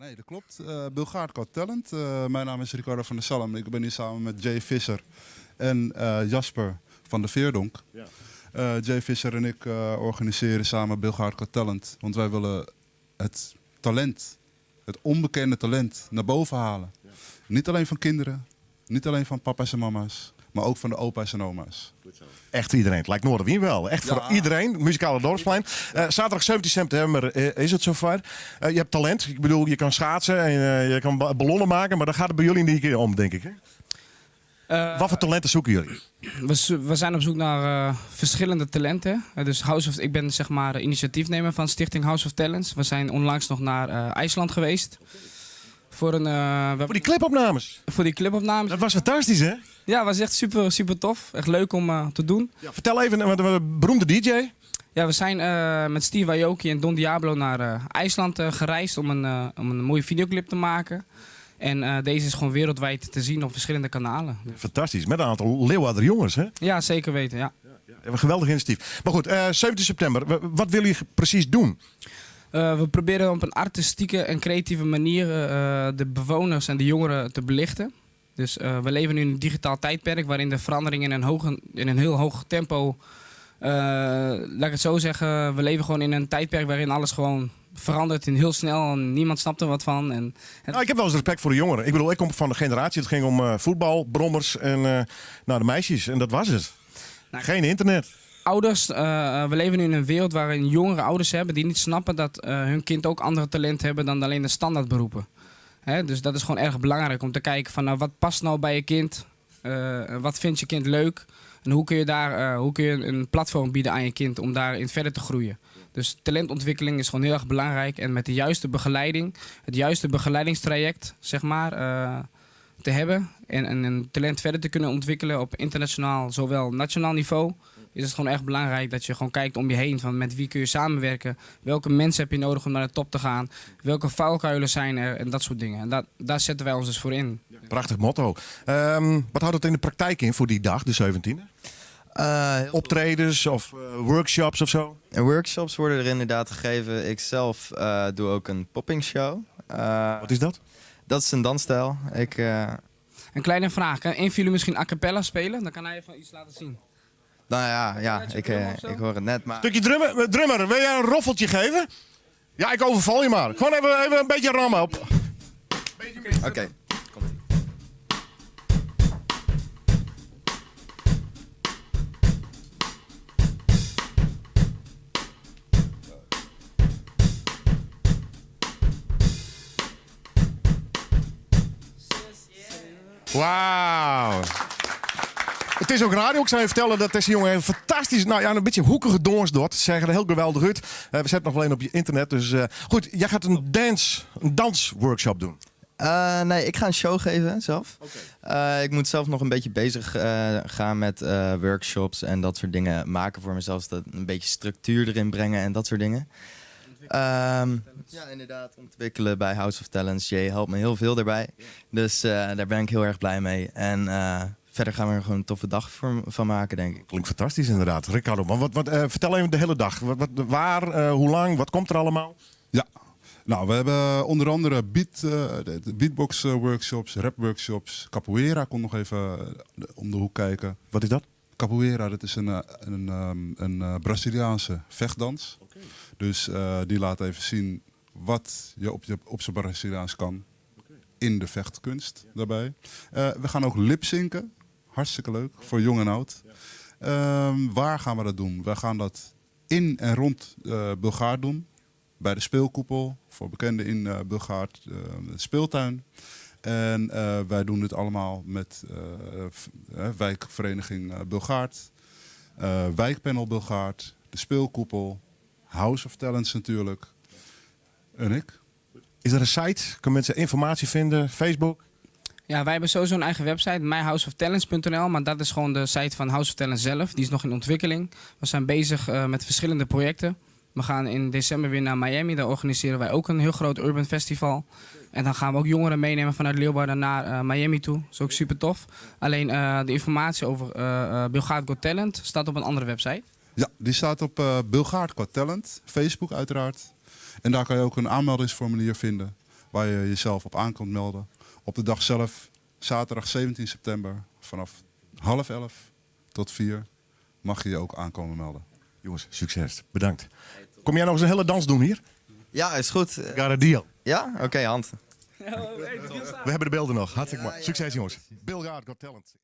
Nee, dat klopt. Bulgaard Got Talent. Mijn naam is Ricardo van der Salm. Ik ben hier samen met Jay Visser en Jasper van de Veerdonk. Ja. Jay Visser en ik organiseren samen Bulgaard Got Talent. Want wij willen het talent, het onbekende talent, naar boven halen. Ja. Niet alleen van kinderen, niet alleen van papa's en mama's, maar ook van de opa's en oma's. Echt voor iedereen. Het lijkt Noorderwien wel. Echt voor iedereen. Muzikale Dorpsplein. Zaterdag 17 september is het zover. Je hebt talent. Ik bedoel, je kan schaatsen en je kan ballonnen maken. Maar dan gaat het bij jullie niet een keer om, denk ik. Hè? Wat voor talenten zoeken jullie? We zijn op zoek naar verschillende talenten. Dus ik ben zeg maar initiatiefnemer van Stichting House of Talents. We zijn onlangs nog naar IJsland geweest. Voor die clipopnames? Voor die clipopnames. Dat was fantastisch, hè? Ja, het was echt super tof. Echt leuk om te doen. Ja, vertel even, een beroemde DJ. Ja, we zijn met Steve Aoki en Don Diablo naar IJsland gereisd om een mooie videoclip te maken. En deze is gewoon wereldwijd te zien op verschillende kanalen. Fantastisch, met een aantal Leeuwarder jongens, hè? Ja, zeker weten, ja. Een geweldig initiatief. Maar goed, 17 september, wat willen jullie precies doen? We proberen op een artistieke en creatieve manier de bewoners en de jongeren te belichten. Dus we leven nu in een digitaal tijdperk waarin de veranderingen in een heel hoog tempo, laat ik het zo zeggen, we leven gewoon in een tijdperk waarin alles gewoon verandert en heel snel en niemand snapt er wat van. Nou, ik heb wel eens respect voor de jongeren. Ik bedoel, ik kom van de generatie, het ging om voetbal, brommers en de meisjes en dat was het. Nou, geen internet. Ouders, we leven nu in een wereld waarin jongere ouders hebben die niet snappen dat hun kind ook andere talenten hebben dan alleen de standaardberoepen. Dus dat is gewoon erg belangrijk om te kijken van nou, wat past nou bij je kind, wat vindt je kind leuk en hoe kun je een platform bieden aan je kind om daarin verder te groeien. Dus talentontwikkeling is gewoon heel erg belangrijk en met de juiste begeleiding, het juiste begeleidingstraject zeg maar, te hebben en een talent verder te kunnen ontwikkelen op internationaal zowel nationaal niveau, is het gewoon erg belangrijk dat je gewoon kijkt om je heen van met wie kun je samenwerken, welke mensen heb je nodig om naar de top te gaan, welke valkuilen zijn er en dat soort dingen. En daar zetten wij ons dus voor in. Prachtig motto. Wat houdt het in de praktijk in voor die dag, de 17e? Optredens of workshops of zo? Workshops worden er inderdaad gegeven. Ik zelf doe ook een popping show. Wat is dat? Dat is een dansstijl. Een kleine vraag. Kan een van jullie misschien a cappella spelen? Dan kan hij even iets laten zien. Nou ja, ik hoor het net. Maar... Stukje drummer, wil jij een roffeltje geven? Ja, ik overval je maar. Gewoon even een beetje rammen op. Oké. Wauw. Het is ook radio. Ik zou je vertellen dat deze jongen een fantastisch, nou ja, een beetje hoekige dons doet. Ze zeggen er heel geweldig uit. We zetten nog alleen op je internet. Dus goed, jij gaat een dansworkshop doen. Nee, ik ga een show geven zelf. Okay. Ik moet zelf nog een beetje bezig gaan met workshops en dat soort dingen maken voor mezelf. Dat een beetje structuur erin brengen en dat soort dingen. Ja, inderdaad. Ontwikkelen bij House of Talents. Jay helpt me heel veel daarbij. Dus daar ben ik heel erg blij mee. En verder gaan we er gewoon een toffe dag van maken, denk ik. Klinkt fantastisch inderdaad. Ricardo, maar vertel even de hele dag. Waar, hoe lang, wat komt er allemaal? Ja, nou we hebben onder andere beatbox workshops, rap workshops. Capoeira komt nog even om de hoek kijken. Wat is dat? Capoeira, dat is een Braziliaanse vechtdans. Okay. Dus die laat even zien wat je op zijn Braziliaans kan. Okay. In de vechtkunst daarbij. We gaan ook lipzinken. Hartstikke leuk, voor jong en oud. Ja. Waar gaan we dat doen? We gaan dat in en rond Bulgaard doen. Bij de speelkoepel, voor bekenden in Bulgaard, de speeltuin. En wij doen dit allemaal met wijkvereniging Bulgaard, wijkpanel Bulgaard, de speelkoepel, House of Talents natuurlijk en ik. Is er een site? Kunnen mensen informatie vinden? Facebook? Ja, wij hebben sowieso een eigen website, myhouseoftalents.nl, maar dat is gewoon de site van House of Talents zelf. Die is nog in ontwikkeling. We zijn bezig met verschillende projecten. We gaan in december weer naar Miami. Daar organiseren wij ook een heel groot urban festival. En dan gaan we ook jongeren meenemen vanuit Leeuwarden naar Miami toe. Dat is ook super tof. Alleen de informatie over Bulgaard Got Talent staat op een andere website. Ja, die staat op Bulgaard Got Talent. Facebook uiteraard. En daar kan je ook een aanmeldingsformulier vinden. waar je jezelf op aan kunt melden. Op de dag zelf, zaterdag 17 september, vanaf 10:30 tot 4 mag je je ook aankomen melden. Jongens, succes. Bedankt. Kom jij nog eens een hele dans doen hier? Ja, is goed. Got a deal. Ja? Oké, hand. We hebben de beelden nog. Hartstikke mooi. Succes jongens. Bill Gard, Got Talent.